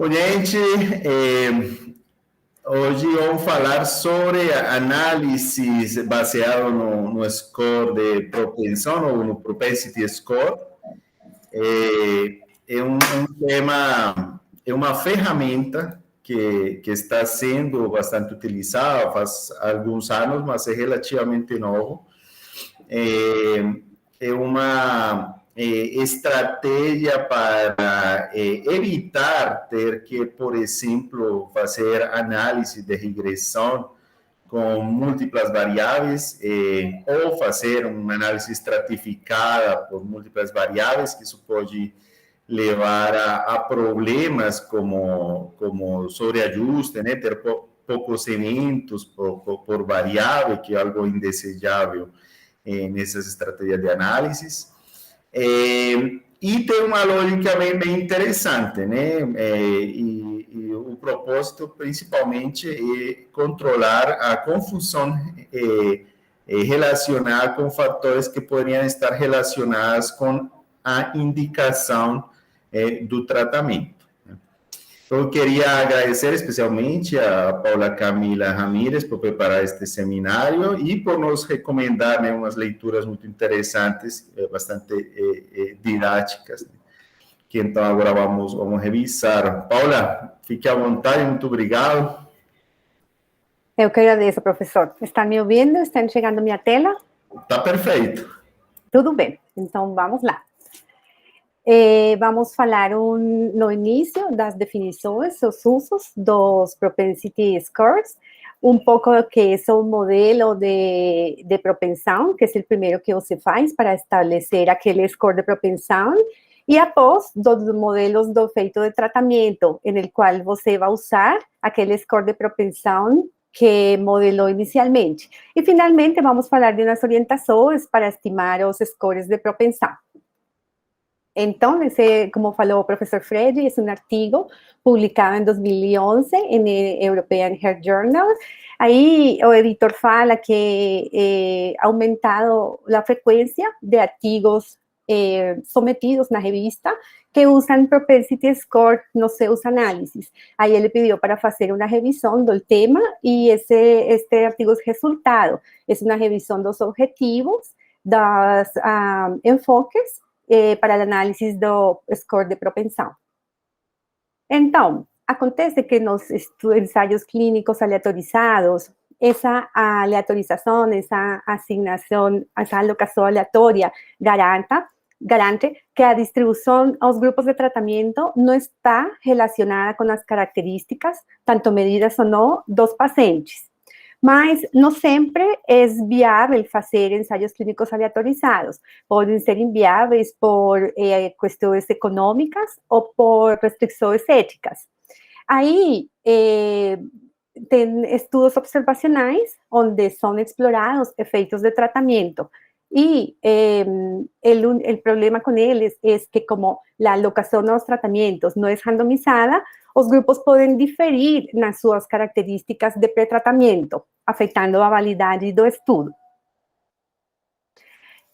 Bom, gente, hoje vamos falar sobre análises baseado no score de propensão, ou no propensity score. É um tema, é uma ferramenta que está sendo bastante utilizada faz alguns anos, mas é relativamente novo. É uma estratégia para evitar ter que, por exemplo, fazer análise de regressão com múltiplas variáveis ou fazer uma análise estratificada por múltiplas variáveis, que isso pode levar a problemas como sobreajuste, né? Ter poucos eventos por variável, que é algo indesejável nessas estratégias de análise. E tem uma lógica bem interessante, né? E o propósito, principalmente, é controlar a confusão relacionada com fatores que poderiam estar relacionados com a indicação do tratamento. Eu queria agradecer especialmente a Paula Camila Ramírez por preparar este seminário e por nos recomendar umas leituras muito interessantes, bastante didáticas, que então agora vamos revisar. Paula, fique à vontade, muito obrigado. Eu que agradeço, professor. Estão me ouvindo? Estão chegando a minha tela? Está perfeito. Tudo bem, então vamos lá. Vamos falar no início das definições, os usos dos propensity scores, um pouco do que é o modelo de propensão, que é o primeiro que você faz para estabelecer aquele score de propensão, e após, dos modelos do efeito de tratamento, em qual você vai usar aquele score de propensão que modelou inicialmente. E, finalmente, vamos falar de umas orientações para estimar os scores de propensão. Então, como falou o professor Fred, é um artigo publicado em 2011 em European Heart Journal. Aí o editor fala que ha aumentado a frequência de artigos sometidos na revista que usam propensity score nos seus análises. Aí ele pediu para fazer uma revisão do tema e este artigo é resultado. É uma revisão dos objetivos, dos enfoques, para o análise do score de propensão. Então, acontece que nos ensaios clínicos aleatorizados, essa aleatorização, essa asignação, essa alocação aleatória garante que a distribuição aos grupos de tratamento não está relacionada com as características, tanto medidas ou não, dos pacientes. Mas não sempre é viável fazer ensaios clínicos aleatorizados. Podem ser inviáveis por questões econômicas ou por restrições éticas. Aí, tem estudos observacionais onde são explorados efeitos de tratamento. E o problema com eles é que, como a alocação aos tratamentos não é randomizada, os grupos podem diferir nas suas características de pré-tratamento, afetando a validade do estudo.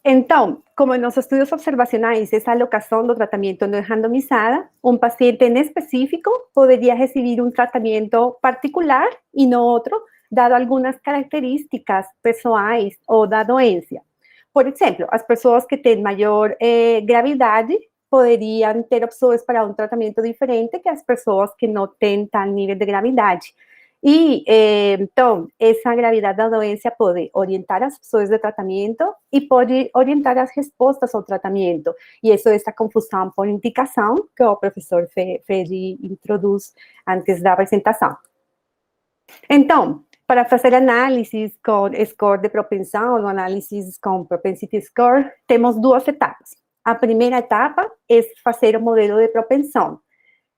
Então, como nos estudos observacionais essa alocação do tratamento não é randomizada, um paciente em específico poderia receber um tratamento particular e não outro, dado algumas características pessoais ou da doença. Por exemplo, as pessoas que têm maior gravidade poderiam ter opções para um tratamento diferente que as pessoas que não têm tal nível de gravidade. E, então, essa gravidade da doença pode orientar as opções de tratamento e pode orientar as respostas ao tratamento. E isso é essa confusão por indicação que o professor Fred introduz antes da apresentação. Então, para fazer análises com score de propensão, ou análises com propensity score, temos duas etapas. A primeira etapa é fazer o modelo de propensão.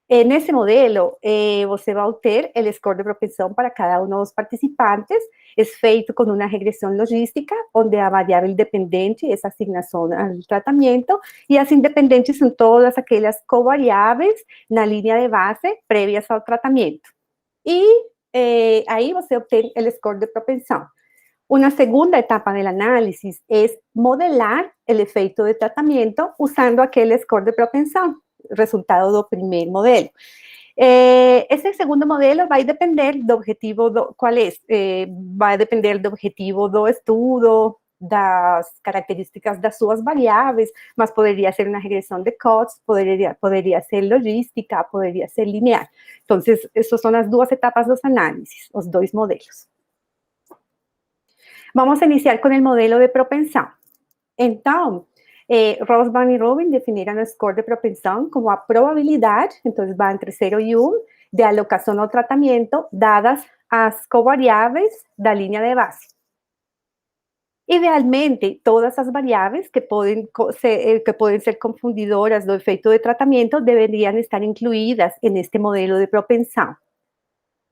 Nesse modelo, você vai ter o score de propensão para cada um dos participantes. É feito com uma regressão logística, onde a variável dependente é a assignação ao tratamento, e as independentes são todas aquelas covariáveis na linha de base prévias ao tratamento. E aí você obtém o score de propensão. Uma segunda etapa do análise é modelar o efeito de tratamento usando aquele score de propensão, resultado do primeiro modelo. Esse segundo modelo vai depender do objetivo, qual é? Vai depender do objetivo do estudo, das características das suas variáveis, mas poderia ser uma regressão de costs, poderia ser logística, poderia ser linear. Então, essas são as duas etapas dos análises, os dois modelos. Vamos a iniciar com o modelo de propensão. Então, Rosban e Rubin definiram o score de propensão como a probabilidade, então vai entre 0 e 1, de alocação ao tratamento, dadas as covariáveis da linha de base. Idealmente, todas as variáveis que podem ser confundidoras do efeito de tratamento deveriam estar incluídas neste modelo de propensão.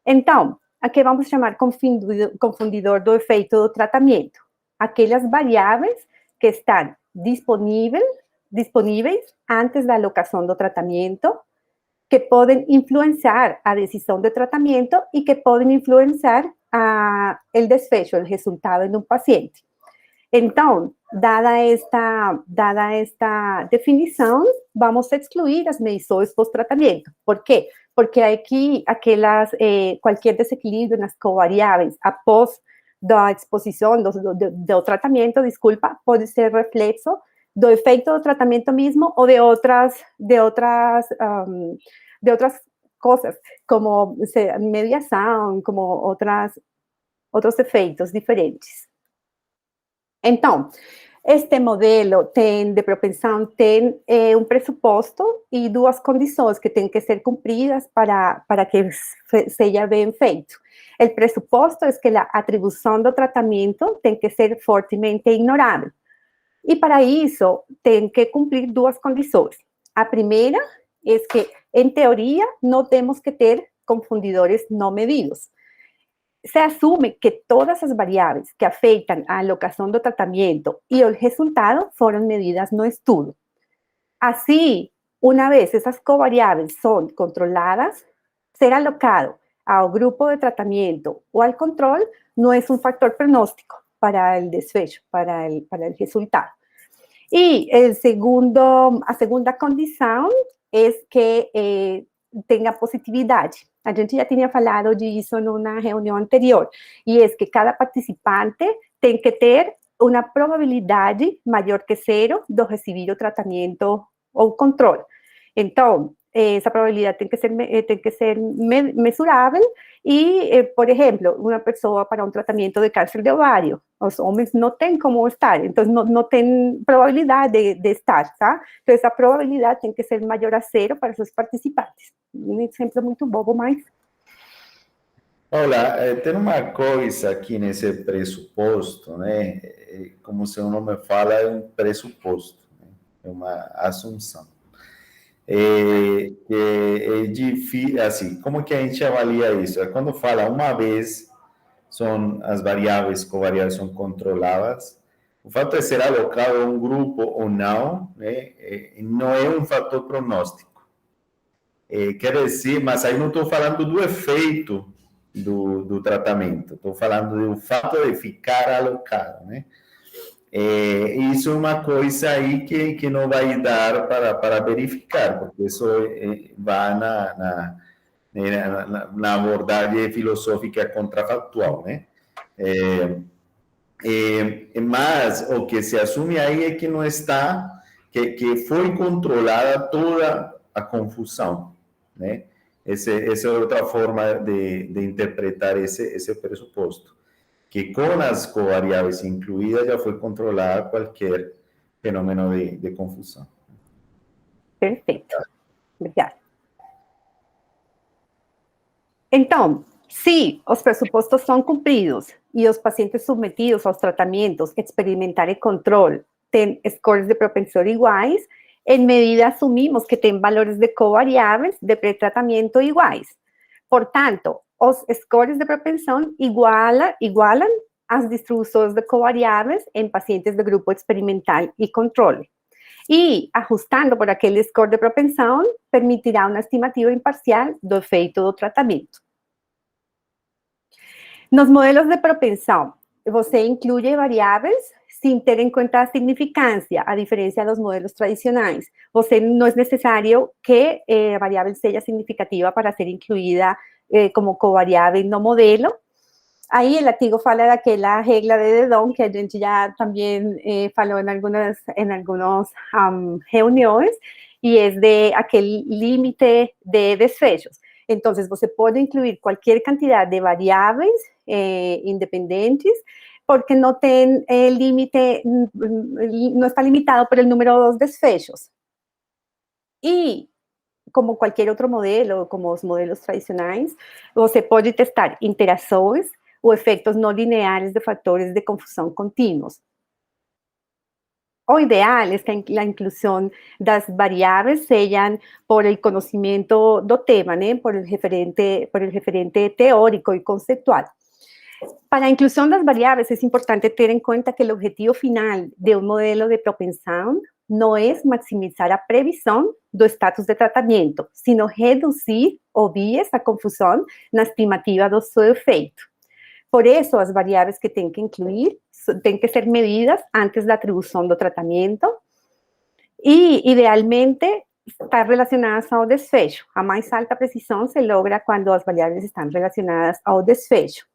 Então, a que vamos chamar confundidor do efeito do tratamento? Aquelas variáveis que estão disponíveis antes da alocação do tratamento, que podem influenciar a decisão de tratamento e que podem influenciar o desfecho, o resultado em um paciente. Então, dada esta definição, vamos excluir as medições pós-tratamento. Por quê? Porque aqui, qualquer desequilíbrio nas covariáveis após da exposição do tratamento, pode ser reflexo do efeito do tratamento mesmo ou de outras coisas, como mediação, como outros efeitos diferentes. Então, este modelo de propensão tem um pressuposto e duas condições que têm que ser cumpridas para que seja bem feito. O pressuposto é que a atribuição do tratamento tem que ser fortemente ignorável. E para isso, tem que cumprir duas condições. A primeira é que, em teoria, não temos que ter confundidores não medidos. Se assume que todas as variáveis que afetam a alocação do tratamento e o resultado foram medidas no estudo. Assim, uma vez essas covariáveis são controladas, ser alocado ao grupo de tratamento ou ao controle não é um fator pronóstico para o desfecho, para o resultado. E a segunda condição é que tenha positividade. A gente já tinha falado disso numa reunião anterior, e é que cada participante tem que ter uma probabilidade maior que 0 de receber o tratamento ou controle. Então, essa probabilidade tem que ser mesurável e, por exemplo, uma pessoa para um tratamento de câncer de ovário, os homens não têm como estar, então não tem probabilidade de estar, tá? Então, essa probabilidade tem que ser maior a 0 para os participantes. Um exemplo muito bobo, mas... Paula, tem uma coisa aqui nesse pressuposto, né? Como seu nome fala, é um pressuposto, né? É uma assunção. Que é difícil, assim, como que a gente avalia isso? Quando fala uma vez, as variáveis covariáveis são controladas, o fato de ser alocado a um grupo ou não, né, não é um fator pronóstico. Quer dizer, mas aí não estou falando do efeito do tratamento, estou falando do fato de ficar alocado, né? Isso é uma coisa aí que não vai dar para verificar, porque isso vai na abordagem filosófica contrafactual, né? Mas o que se assume aí é que não está, que foi controlada toda a confusão, né? Essa é outra forma de interpretar esse pressuposto, que com as covariáveis incluídas já foi controlada qualquer fenômeno de confusão. Perfeito. Obrigada. Então, se os pressupostos são cumpridos e os pacientes submetidos aos tratamentos experimental e controle têm scores de propensão iguais, em medida assumimos que têm valores de covariáveis de pré-tratamento iguais. Portanto, os scores de propensão igualam as distribuições de covariáveis em pacientes de grupo experimental e controle. E, ajustando por aquele score de propensão, permitirá uma estimativa imparcial do efeito do tratamento. Nos modelos de propensão, você inclui variáveis sin ter em conta a significância, a diferença dos modelos tradicionais. Você não é necessário que a variável seja significativa para ser incluída como covariável no modelo. Aí o artigo fala daquela regra de Dedon, que a gente já também falou em algumas reuniões, e é de aquele límite de desfechos. Então, você pode incluir qualquer quantidade de variáveis independentes, porque não tem límite, não está limitado por el número dos desfechos. E, como qualquer outro modelo, como os modelos tradicionais, você pode testar interações ou efeitos não lineares de fatores de confusão contínuos. O ideal é que a inclusão das variáveis sejam por el conhecimento do tema, né? Por el referente teórico e conceitual. Para a inclusão das variáveis, é importante ter em conta que o objetivo final de um modelo de propensão não é maximizar a previsão do status de tratamento, sino reduzir ou viés a confusão na estimativa do seu efeito. Por isso, as variáveis que tem que incluir têm que ser medidas antes da atribuição do tratamento e, idealmente, estar relacionadas ao desfecho. A mais alta precisão se logra quando as variáveis estão relacionadas ao desfecho.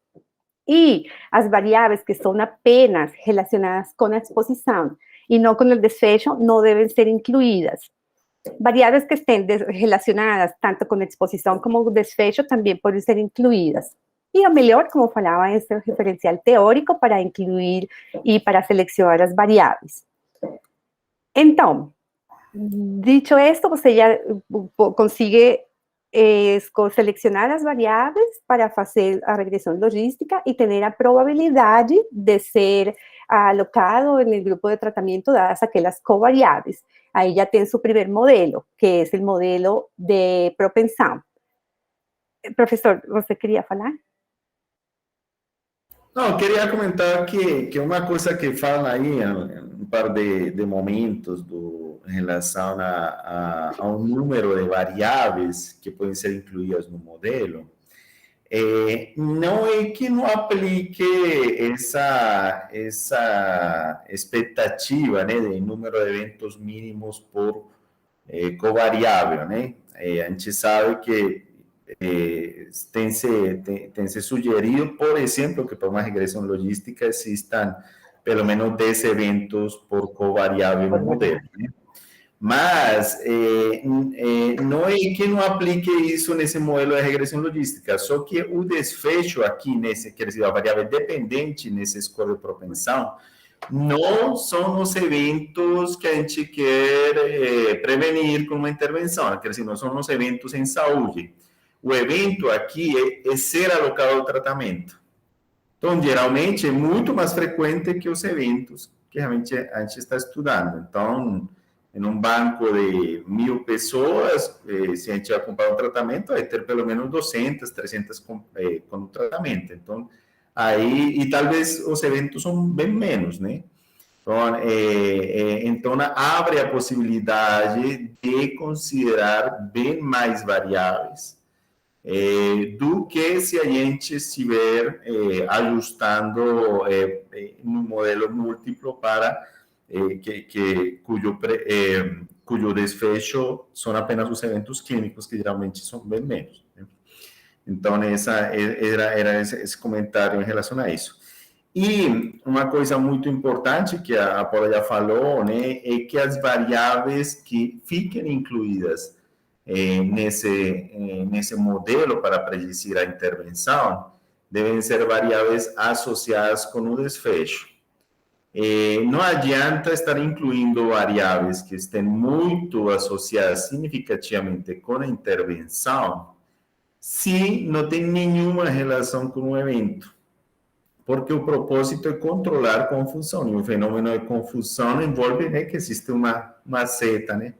E as variáveis que são apenas relacionadas com a exposição e não com o desfecho não devem ser incluídas. Variáveis que estén relacionadas tanto com a exposição como o desfecho também podem ser incluídas. E o melhor, como falava, é o referencial teórico para incluir e para selecionar as variáveis. Então, dicho esto, você já consegue selecionar as variáveis para fazer a regressão logística e ter a probabilidade de ser alocado no grupo de tratamento dadas aquelas covariáveis. Aí já tem seu primeiro modelo, que é o modelo de propensão. Professor, você queria falar? Não, queria comentar que uma coisa que falam aí, um par de momentos em relação ao número de variáveis que podem ser incluídas no modelo, não é que não aplique essa expectativa, né, de número de eventos mínimos por covariável, né? A gente sabe que tem se sugerido, por exemplo, que para uma regressão logística existam pelo menos 10 eventos por covariável no modelo, né? Mas não é que não aplique isso nesse modelo de regressão logística, só que o desfecho aqui, quer dizer, a variável dependente nesse score de propensão, não são os eventos que a gente quer prevenir com uma intervenção, quer dizer, não são os eventos em saúde. O evento aqui é ser alocado ao tratamento. Então, geralmente, é muito mais frequente que os eventos que realmente a gente está estudando. Então, em um banco de 1.000 pessoas, se a gente vai comparar um tratamento, vai ter pelo menos 200, 300 com o tratamento. Então, aí, e talvez os eventos são bem menos, né? Então, abre a possibilidade de considerar bem mais variáveis do que se a gente estiver ajustando um modelo múltiplo para cujo desfecho são apenas os eventos clínicos, que geralmente são bem menos, né? Então, era esse comentário em relação a isso. E uma coisa muito importante que a Paula já falou, né, é que as variáveis que fiquem incluídas nesse modelo para predizer a intervenção devem ser variáveis associadas com o desfecho. Não adianta estar incluindo variáveis que estén muito associadas significativamente com a intervenção se não tem nenhuma relação com o evento, porque o propósito é controlar a confusão, e o fenômeno de confusão envolve, né, que existe uma seta, né,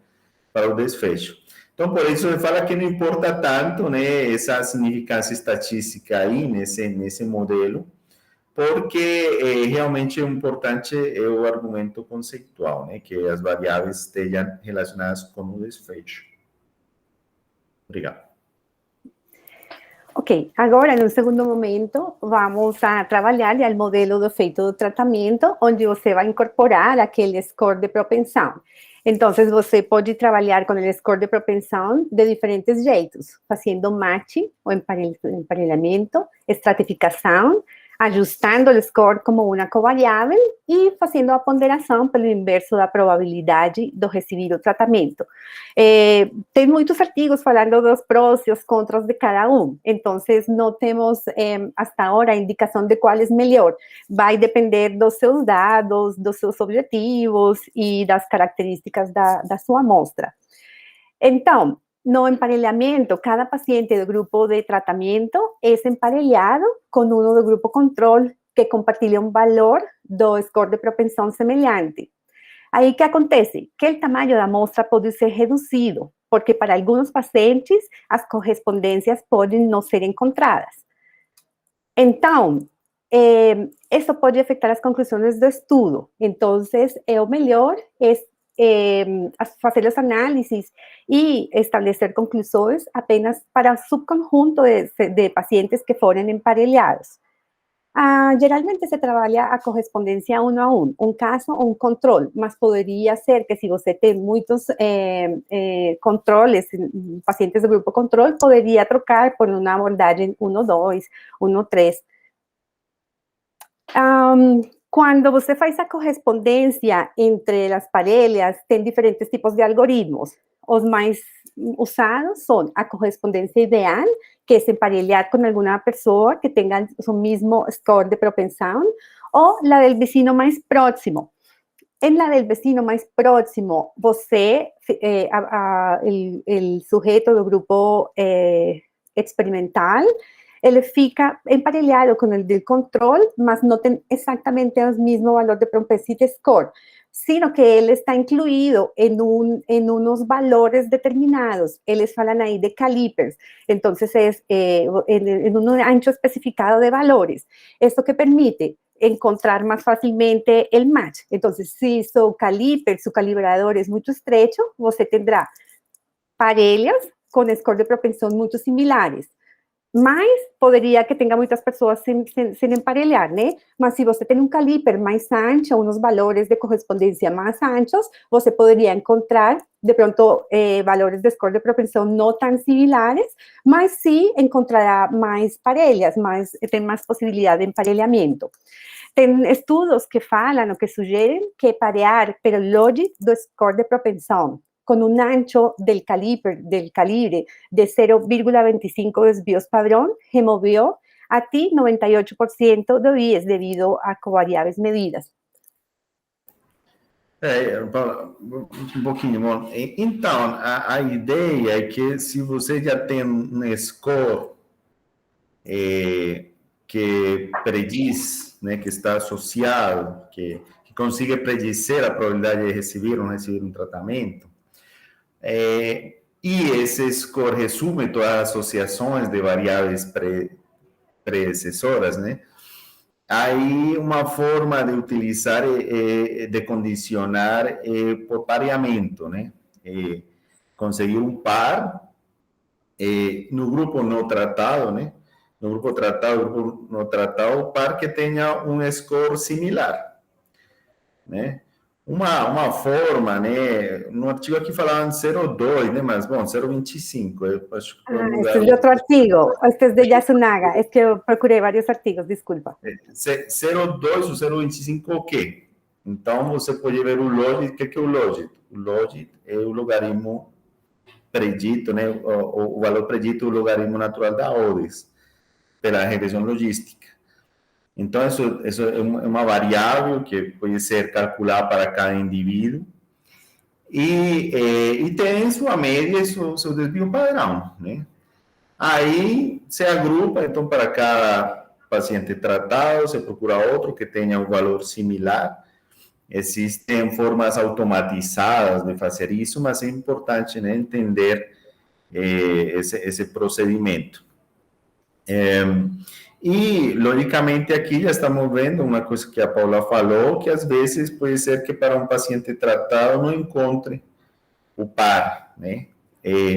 para o desfecho. Então, por isso, ele fala que não importa tanto, né, essa significância estatística aí nesse modelo, porque realmente o importante é o argumento conceitual, né, que as variáveis estejam relacionadas com o desfecho. Obrigado. Ok, agora, no segundo momento, vamos a trabalhar o modelo do efeito do tratamento, onde você vai incorporar aquele score de propensão. Então, você pode trabalhar com o score de propensão de diferentes jeitos, fazendo match, ou emparelhamento, estratificação, ajustando o score como uma covariável e fazendo a ponderação pelo inverso da probabilidade de receber o tratamento. Tem muitos artigos falando dos prós e os contras de cada um, então não temos hasta agora a indicação de qual é melhor. Vai depender dos seus dados, dos seus objetivos e das características da sua amostra. Então, no emparelhamento, cada paciente do grupo de tratamento é emparelhado com um do grupo controle que compartilha um valor do score de propensão semelhante. Aí, o que acontece? Que o tamanho da amostra pode ser reduzido, porque para alguns pacientes as correspondências podem não ser encontradas. Então, isso pode afetar as conclusões do estudo. Então, o melhor é fazer os análises e estabelecer conclusões apenas para o subconjunto de pacientes que foram emparelhados. Geralmente se trabalha a correspondência um a um caso ou um controle, mas poderia ser que se você tem muitos controles, pacientes do grupo controle, poderia trocar por uma abordagem 1-2, 1-3. Quando você faz a correspondência entre as parelhas, tem diferentes tipos de algoritmos. Os mais usados são a correspondência ideal, que é emparelhar com alguma pessoa que tenha o mesmo score de propensão, ou a del vecino mais próximo. En la del vecino mais próximo, você, o sujeito do grupo experimental, ele fica emparelhado com o do controle, mas não tem exatamente o mesmo valor de propensity score, sino que ele está incluído em unos valores determinados. Eles falam aí de calipers, então en un ancho especificado de valores. Esto que permite encontrar más fácilmente el match. Entonces, si su caliper, su calibrador es muy estrecho, você tendrá parelhas com score de propensão muito similares. Mas poderia que tenha muitas pessoas sem emparelhar, né? Mas se você tem um caliper mais ancho, uns valores de correspondência mais anchos, você poderia encontrar, de pronto, valores de score de propensão não tão similares, mas sim encontrará mais parelhas, tem mais possibilidade de emparelhamento. Tem estudos que falam ou que sugerem que parear pelo logit do score de propensão con un ancho del calibre de 0,25 desvíos padrón, removió a ti 98% de viés debido a covariáveis medidas. Um pouquinho, bom. Então, a ideia é que se você já tem um score que prediz, né, que está associado, que consiga predizer a probabilidade de receber ou não receber um tratamento, e esse score resume todas as associações de variáveis predecesoras, né? Aí uma forma de utilizar, de condicionar por pareamento, né? Conseguir um par no grupo não tratado, né? No grupo não tratado, o par que tenha um score similar, né? Uma forma, né? No artigo aqui falavam 0,2, né? Mas, bom, 0,25. Este es de otro artigo. Este es de Yasunaga. Es que eu procurei vários artigos, desculpa. 0,2 ou 0,25 o quê? Então, você pode ver o logit. O que é o logit? O logit é o logaritmo predito, né? O valor predito é o logaritmo natural da odds, pela regressão logística. Então, isso é uma variável que pode ser calculada para cada indivíduo e tem sua média e seu desvio padrão, né? Aí, se agrupa, então, para cada paciente tratado, se procura outro que tenha um valor similar. Existem formas automatizadas de fazer isso, mas é importante, né, entender esse procedimento. E, logicamente, aqui já estamos vendo uma coisa que a Paula falou, que às vezes pode ser que para um paciente tratado não encontre o par, né,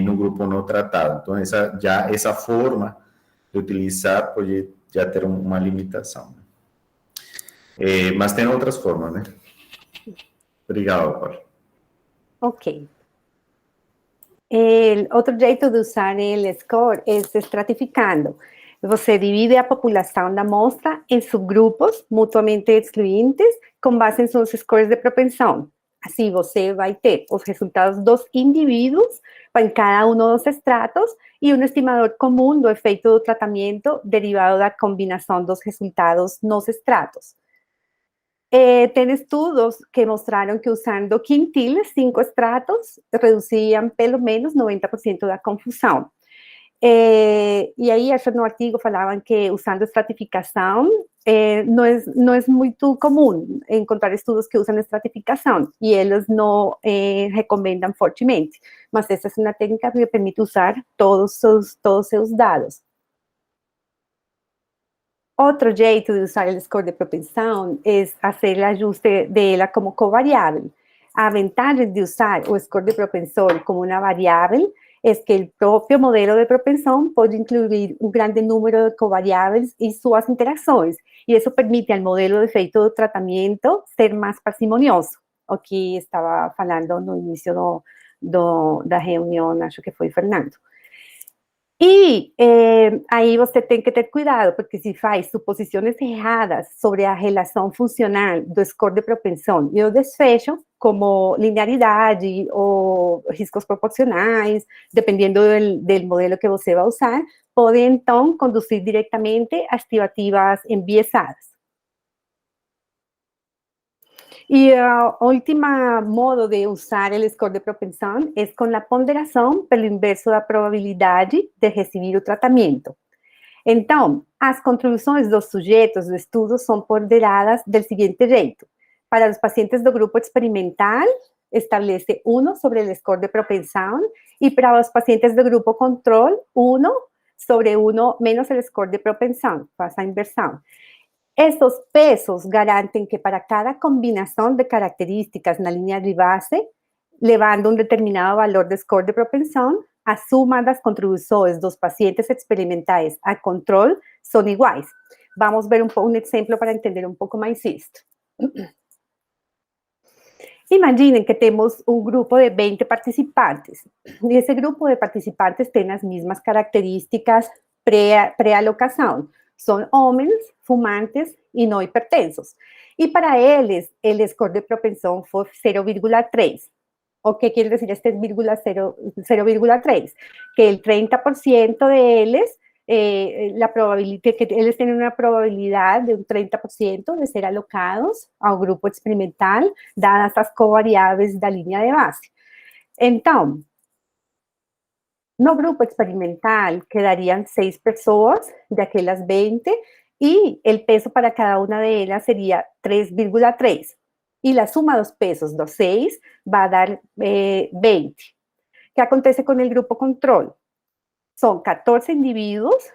no grupo não tratado. Então, essa forma utilizar pode já ter uma limitação. Mas tem outras formas, né? Obrigado, Paulo. Ok. El outro jeito de usar el score es estratificando. Você divide a população da amostra em subgrupos mutuamente excluyentes com base em seus scores de propensão. Assim, você vai ter os resultados dos indivíduos em cada um dos estratos e um estimador comum do efeito do tratamento derivado da combinação dos resultados nos estratos. Tem estudos que mostraram que usando quintiles, 5 estratos, reduziam pelo menos 90% da confusão. E aí, no artigo falavam que usando estratificação, não é muito comum encontrar estudos que usam estratificação, e eles não recomendam fortemente, mas essa é uma técnica que permite usar todos os seus dados. Outro jeito de usar o score de propensão é fazer o ajuste dela como covariável. A vantagem de usar o score de propensão como uma variável é que o próprio modelo de propensão pode incluir um grande número de covariáveis e suas interações, e isso permite ao modelo de efeito do tratamento ser mais parcimonioso, o que estava falando no início da reunião, acho que foi Fernando. E aí você tem que ter cuidado, porque se faz suposições erradas sobre a relação funcional do score de propensão e o desfecho, como linearidade ou riscos proporcionais, dependendo do modelo que você vai usar, pode então conduzir diretamente a estimativas enviesadas. E o último modo de usar o score de propensão é com a ponderação pelo inverso da probabilidade de receber o tratamento. Então, as contribuições dos sujeitos do estudo são ponderadas do seguinte jeito. Para os pacientes do grupo experimental, establece 1 sobre o score de propensão, e para os pacientes do grupo controle, 1 sobre 1 menos o score de propensão, faz a inversão. Estos pesos garantem que para cada combinação de características na linha de base, levando um determinado valor de score de propensão, a suma das contribuições dos pacientes experimentais a controle são iguais. Vamos ver um exemplo para entender um pouco mais isto. Imaginem que temos um grupo de 20 participantes, e esse grupo de participantes tem as mesmas características pré-alocação. São homens, fumantes e não hipertensos. E para eles, o score de propensão foi 0,3. O que quer dizer este 0,3? Que o 30% deles, que eles têm uma probabilidade de 30% de ser alocados ao grupo experimental, dadas as covariáveis da linha de base. Então, no grupo experimental, quedariam 6 pessoas, daquelas 20, e o peso para cada uma delas seria 3,3. E a suma dos pesos dos 6 vai dar 20. O que acontece com o grupo controle? São 14 indivíduos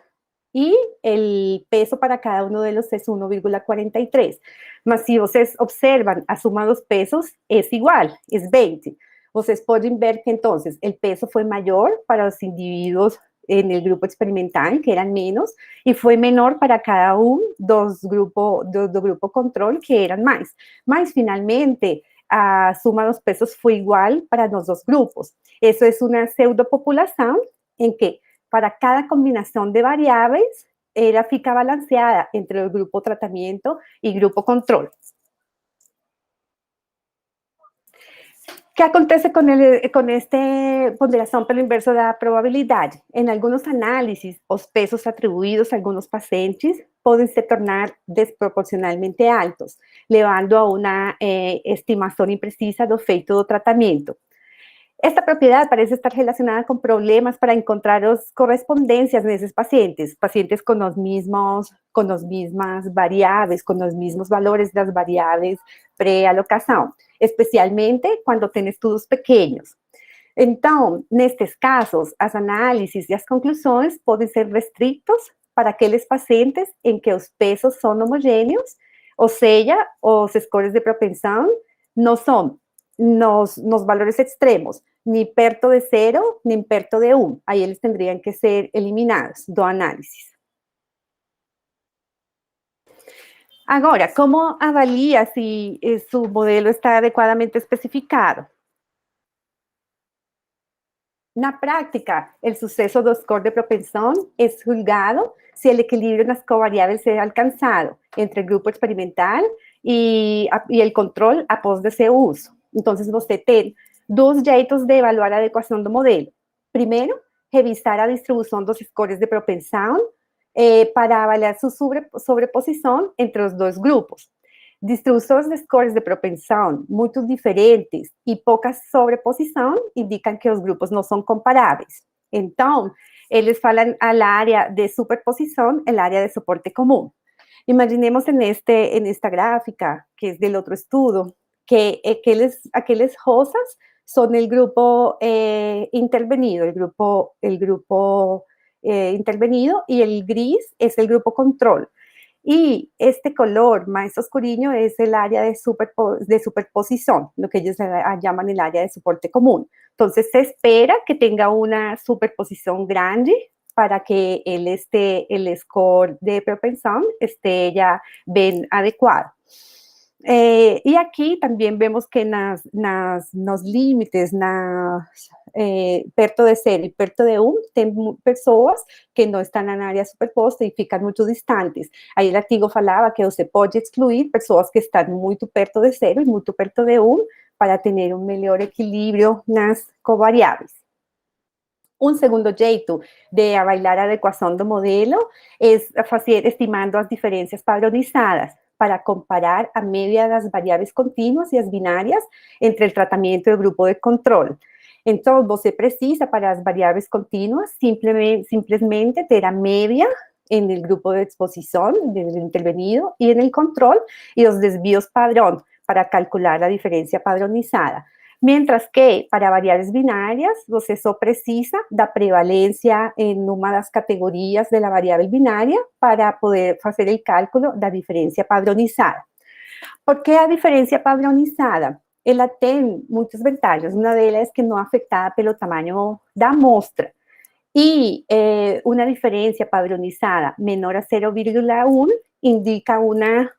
e o peso para cada um deles é 1,43. Mas se vocês observam, a suma dos pesos é igual, é 20. Vocês podem ver que, então, o peso foi maior para os indivíduos no grupo experimental, que eram menos, e foi menor para cada um do grupo controle, que eram mais. Mas, finalmente, a suma dos pesos foi igual para os dois grupos. Isso é uma pseudopopulação em que, para cada combinação de variáveis, ela fica balanceada entre o grupo tratamento e grupo controle. O que acontece com esta ponderação pelo inverso da probabilidade? Em alguns análises, os pesos atribuídos a alguns pacientes podem se tornar desproporcionalmente altos, levando a uma estimação imprecisa do efeito do tratamento. Esta propriedade parece estar relacionada com problemas para encontrar as correspondências nesses pacientes com as mesmas variáveis, com os mesmos valores das variáveis pré-alocação, especialmente quando tem estudos pequenos. Então, nestes casos, as análises e as conclusões podem ser restritos para aqueles pacientes em que os pesos são homogêneos, ou seja, os scores de propensão não são nos valores extremos, ni perto de 0, ni perto de 1. Aí eles teriam que ser eliminados do análisis. Agora, como avalia se su modelo está adequadamente especificado? Na prática, o sucesso do score de propensão é julgado se o equilíbrio nas covariáveis é alcançado entre o grupo experimental e o controle após de seu uso. Então, você tem dois jeitos de evaluar a adequação do modelo. Primeiro, revisar a distribuição dos scores de propensão para avaliar sua sobreposição entre os dois grupos. Distribuições de scores de propensão muito diferentes e pouca sobreposição indicam que os grupos não são comparáveis. Então, eles falam a área de superposição, a área de suporte comum. Imaginemos esta gráfica, que es del otro estudio, que aqueles rosas son el grupo intervenido, intervenido, y el gris es el grupo control. Y este color más oscurito es el área de superposición, lo que ellos llaman el área de soporte común. Entonces, se espera que tenga una superposición grande para que el score de propensión esté ya bien adecuado. E aqui também vemos que nos límites, perto de 0 e perto de 1, tem pessoas que não estão na área superposta e ficam muito distantes. Aí o artigo falava que você pode excluir pessoas que estão muito perto de 0 e muito perto de 1 para ter um melhor equilíbrio nas covariáveis. Um segundo jeito de avaliar a adequação do modelo é fazer estimando as diferenças padronizadas, para comparar a média das variáveis contínuas e as binárias entre o tratamento e o grupo de controle. Então, você precisa, para as variáveis contínuas, simplesmente ter a média no grupo de exposição, do intervenido, e no controle, e os desvios padrão, para calcular a diferença padronizada. Mientras que, para variáveis binárias, você só precisa da prevalência em uma das categorias da variável binária para poder fazer o cálculo da diferença padronizada. Por que a diferença padronizada? Ela tem muitas vantagens. Uma delas é que não é afetada pelo tamanho da amostra. E uma diferença padronizada menor a 0,1 indica uma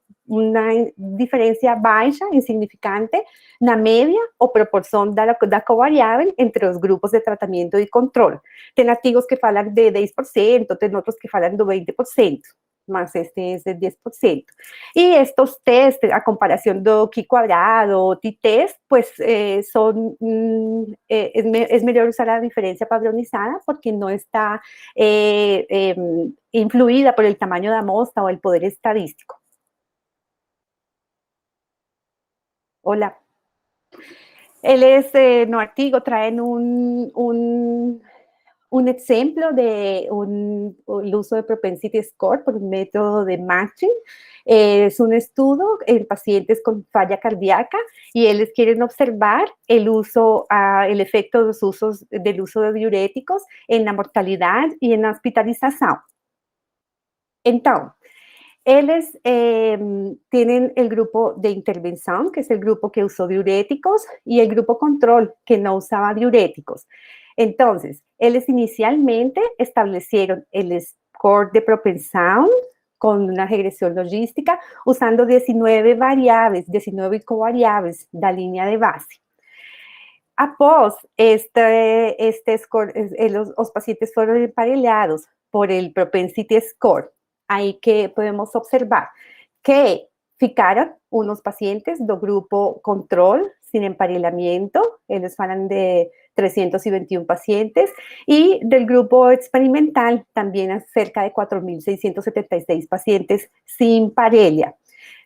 diferença baixa, insignificante, na média ou proporção da covariável entre os grupos de tratamento e controle. Tem artigos que falam de 10%, tem outros que falam de 20%, mas este é de 10%. E estes testes, a comparação do Q-quadrado ou t-test, pues é melhor usar a diferença padronizada porque não está influída por el tamanho da amostra ou el poder estadístico. Hola. Eles, no artigo, traen un ejemplo de el uso de propensity score por un método de matching. Es un estudio en pacientes con falla cardíaca y ellos quieren observar el efecto del uso de diuréticos en la mortalidad y en la hospitalización. Entonces, ellos tienen el grupo de intervención, que es el grupo que usó diuréticos, y el grupo control, que no usaba diuréticos. Entonces, ellos inicialmente establecieron el score de propensión con una regresión logística usando 19 variables, 19 covariáveis da linha de base. Após este score, los pacientes fueron emparelhados por el propensity score. Aí que podemos observar que ficaram unos pacientes do grupo control sin emparelhamento, eles falam de 321 pacientes, y del grupo experimental también cerca de 4.676 pacientes sin parella.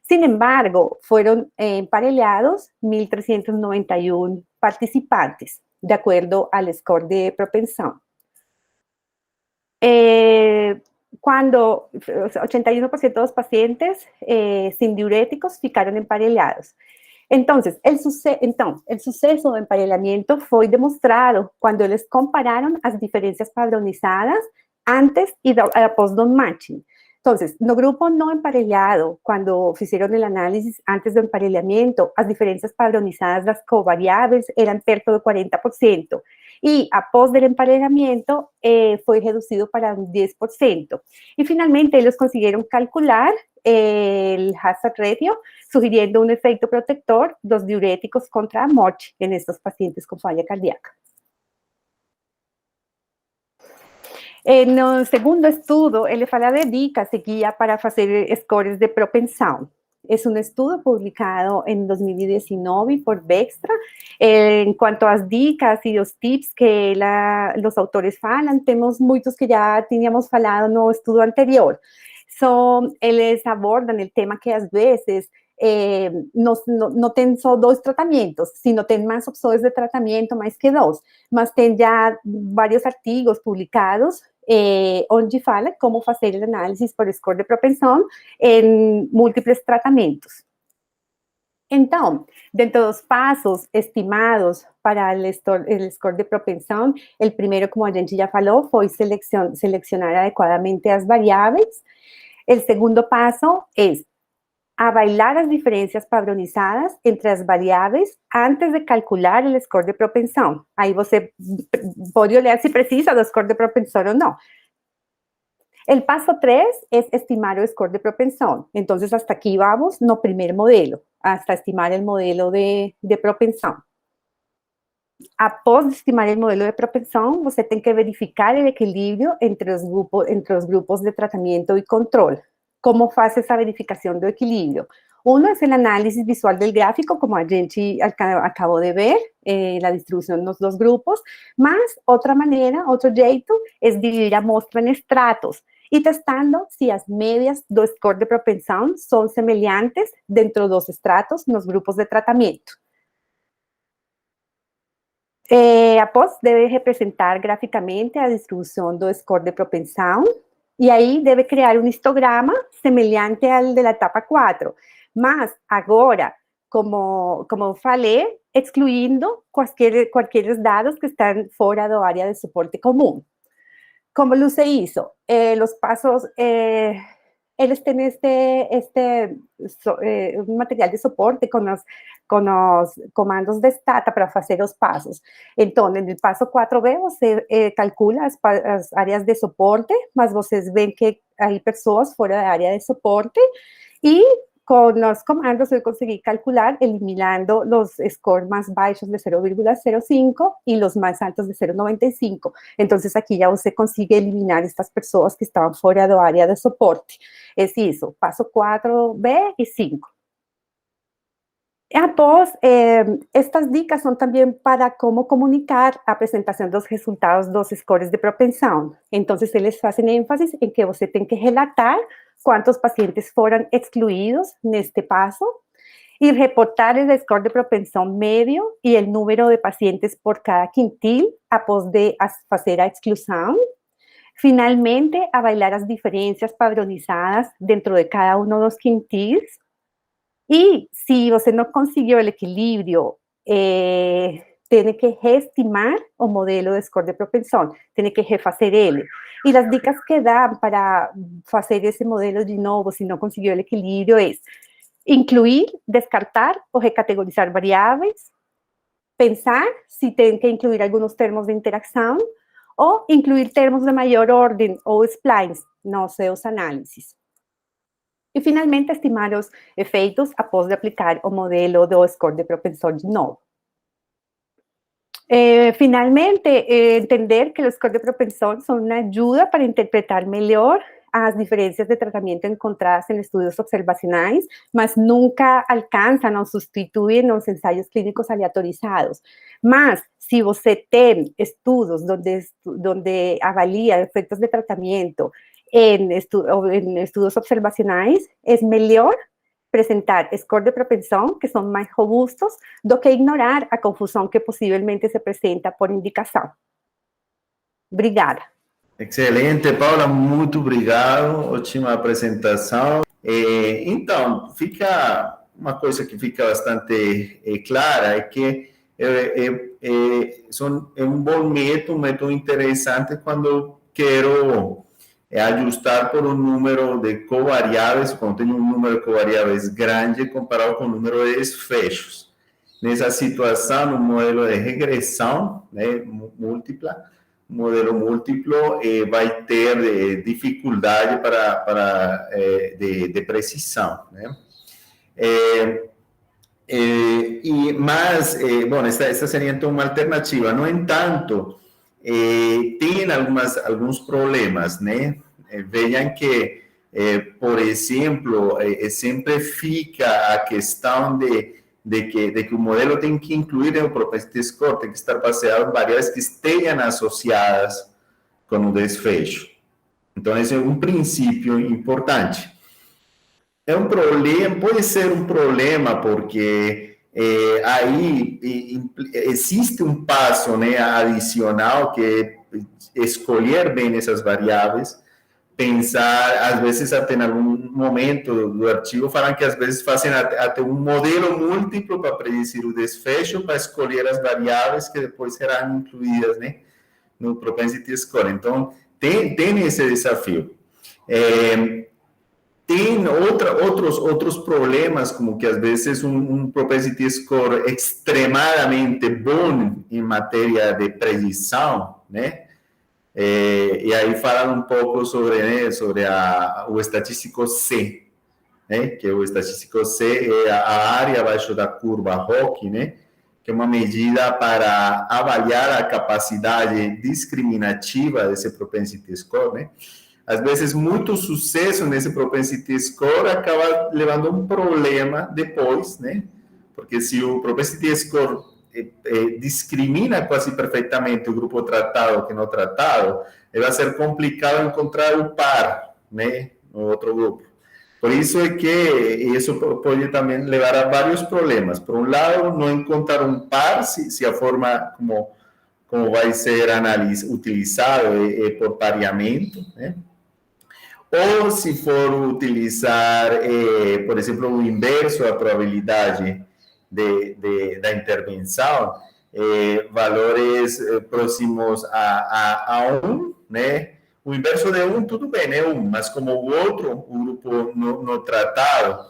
Sin embargo, fueron emparelados 1.391 participantes, de acuerdo al score de propensión. Cuando 81% de los pacientes sin diuréticos ficaron emparelados. Entonces, el suceso de emparelamiento fue demostrado cuando les compararon las diferencias padronizadas antes y después del matching. Entonces, no grupo no emparelhado, cuando hicieron el análisis antes del emparelamiento, las diferencias padronizadas, las covariables, eran perto del 40%. y após del emparejamiento fue reducido para un 10%. Y finalmente ellos consiguieron calcular el hazard ratio, sugiriendo un efecto protector dos diuréticos contra a morte en estos pacientes con falla cardíaca. No segundo estudo, ele fala de dicas e guia para fazer scores de propensão. Es un estudio publicado en 2019 por Bextra. En cuanto a las dicas y los tips que los autores falan, tenemos muchos que ya teníamos falado en el estudio anterior. Ellos abordan el tema que a veces no tienen solo dos tratamientos, sino tienen más opciones de tratamiento, más que dos, mas tienen ya varios artículos publicados onde fala como fazer o análisis por score de propensão em múltiplos tratamentos. Então, dentro dos passos estimados para o score de propensão, o primeiro, como a gente já falou, foi selecionar adequadamente as variáveis. O segundo passo é avaliar as diferenças padronizadas entre as variáveis antes de calcular o score de propensão. Aí você pode olhar se precisa do score de propensão ou não. El paso 3 es estimar el score de propensão. Entonces, hasta aquí vamos no primer modelo, hasta estimar el modelo de propensão. Após estimar el modelo de propensão, você tem que verificar el equilibrio entre os grupos de tratamento y control. ¿Cómo faz esa verificación de equilibrio? Uno es el análisis visual del gráfico, como a gente acabó de ver, la distribución de los dos grupos, más otra manera, otro jeito, es dividir a amostra en estratos y testando si las medias do score de propensão son semelhantes dentro dos estratos nos grupos de tratamiento. Após debe representar gráficamente a distribución do score de propensão y ahí debe crear un histograma semelhante al de la etapa 4. Mas, agora, como falei, excluindo quaisquer dados que estão fora da área de suporte comum. Como luce isso? Os passos, eles têm um material de suporte com os comandos de Stata para fazer os passos. Então, no passo 4B, você calcula as áreas de suporte, mas vocês veem que há pessoas fora da área de suporte e con los comandos yo conseguí calcular eliminando los scores más bajos de 0,05 y los más altos de 0,95. Entonces aquí ya usted consigue eliminar estas personas que estaban fuera del área de soporte. Es eso, paso 4B y 5. Após, estas dicas são também para como comunicar a apresentação dos resultados dos scores de propensão. Então, eles fazem ênfase em que você tem que relatar quantos pacientes foram excluídos neste passo e reportar o score de propensão médio e o número de pacientes por cada quintil após de fazer a exclusão. Finalmente, avaliar as diferenças padronizadas dentro de cada um dos quintis. Y si você no consiguió el equilibrio, tiene que reestimar o modelo de score de propensão, tiene que refacer ele. Y las dicas que dan para hacer ese modelo de nuevo, si no consiguió el equilibrio, es incluir, descartar o recategorizar variáveis, pensar si tienen que incluir algunos termos de interacción, o incluir termos de mayor orden o splines nos seus análisis. E, finalmente, estimar os efeitos após de aplicar o modelo do score de propensão de novo. Finalmente, entender que os scores de propensão são uma ajuda para interpretar melhor as diferenças de tratamento encontradas em estudos observacionais, mas nunca alcançam ou substituem os ensaios clínicos aleatorizados. Mas, se você tem estudos onde avalia efeitos de tratamento en estudios observacionais, es mejor presentar score de propensão, que son más robustos, do que ignorar a confusión que posiblemente se presenta por indicación. Obrigada. Excelente, Paula, muito obrigado, ótima apresentação. Então, fica uma coisa que fica bastante clara, é que é um bom método, um método interessante quando quero ajustar por un número de covariáveis, cuando tengo un número de covariáveis grande comparado con un número de desfechos. nessa situação, no modelo de regressão, né, múltipla, modelo múltiplo vai ter dificuldade de precisão, né? Mas, bom, esta seria então uma alternativa. No entanto, tem alguns problemas, né? Vejam que, por exemplo, sempre fica a questão de que o modelo tem que incluir o propensity score, tem que estar baseado em variáveis que estejam associadas com o desfecho. Então, esse é um princípio importante. É um problema, pode ser um problema, porque aí existe um passo, né, adicional, que é escolher bem essas variáveis, pensar, às vezes até em algum momento do artigo, falam que às vezes fazem até um modelo múltiplo para predizir o desfecho, para escolher as variáveis que depois serão incluídas, né, no propensity score. Então, tem esse desafio. Tem outros problemas, como que às vezes um propensity score extremadamente bom em matéria de predição, né? E aí falam um pouco sobre, né, o estatístico C, né? Que o estatístico C é a área abaixo da curva ROC, né? Que é uma medida para avaliar a capacidade discriminativa desse propensity score, né? Às vezes, muito sucesso nesse propensity score acaba levando a um problema depois, né? Porque se o propensity score discrimina quase perfeitamente o grupo tratado que não tratado, vai ser complicado encontrar o par, né, no outro grupo. Por isso é que isso pode também levar a vários problemas. Por um lado, não encontrar um par, se a forma como vai ser utilizado é por pareamento, né? Ou se for utilizar, por exemplo, o inverso da probabilidade da intervenção, valores próximos a 1, né? O inverso de 1, tudo bem, é 1, mas como o outro, o grupo no tratado,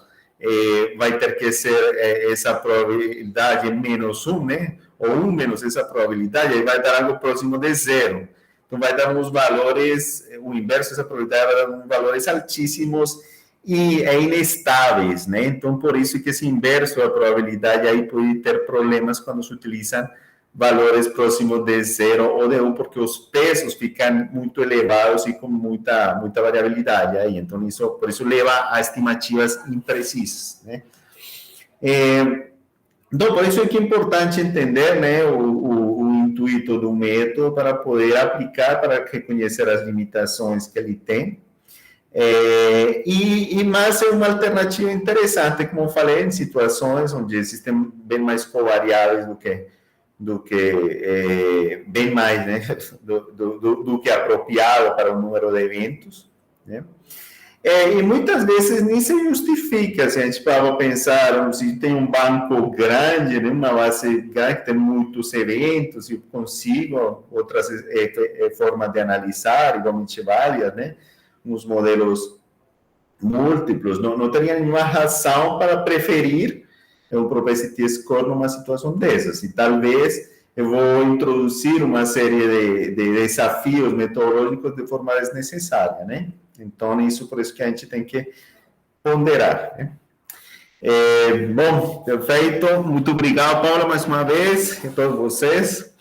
vai ter que ser essa probabilidade menos 1, né? Ou 1 menos essa probabilidade, aí vai dar algo próximo de 0. Então, vai dar uns valores, o inverso dessa probabilidade vai dar uns valores altíssimos e inestáveis, né? Então, por isso que esse inverso da probabilidade aí pode ter problemas quando se utilizam valores próximos de 0 ou de 1, porque os pesos ficam muito elevados e com muita variabilidade aí. Então, por isso leva a estimativas imprecisas, né? Então, por isso é que é importante entender, né, o intuito do método para poder aplicar, para reconhecer as limitações que ele tem. Mas é uma alternativa interessante, como eu falei, em situações onde existem bem mais covariáveis do que bem mais, né, do que apropriado para o número de eventos, né? E muitas vezes nem se justifica, se a gente para pensar, se tem um banco grande, né, uma base grande que tem muitos eventos, eu consigo outras formas de analisar, igualmente válidas, né, uns modelos múltiplos, não teria nenhuma razão para preferir um propensity score numa situação dessas. E talvez eu vou introduzir uma série de desafios metodológicos de forma desnecessária, né? Então, por isso que a gente tem que ponderar, né? Bom, perfeito. Muito obrigado, Paula, mais uma vez, e a todos vocês.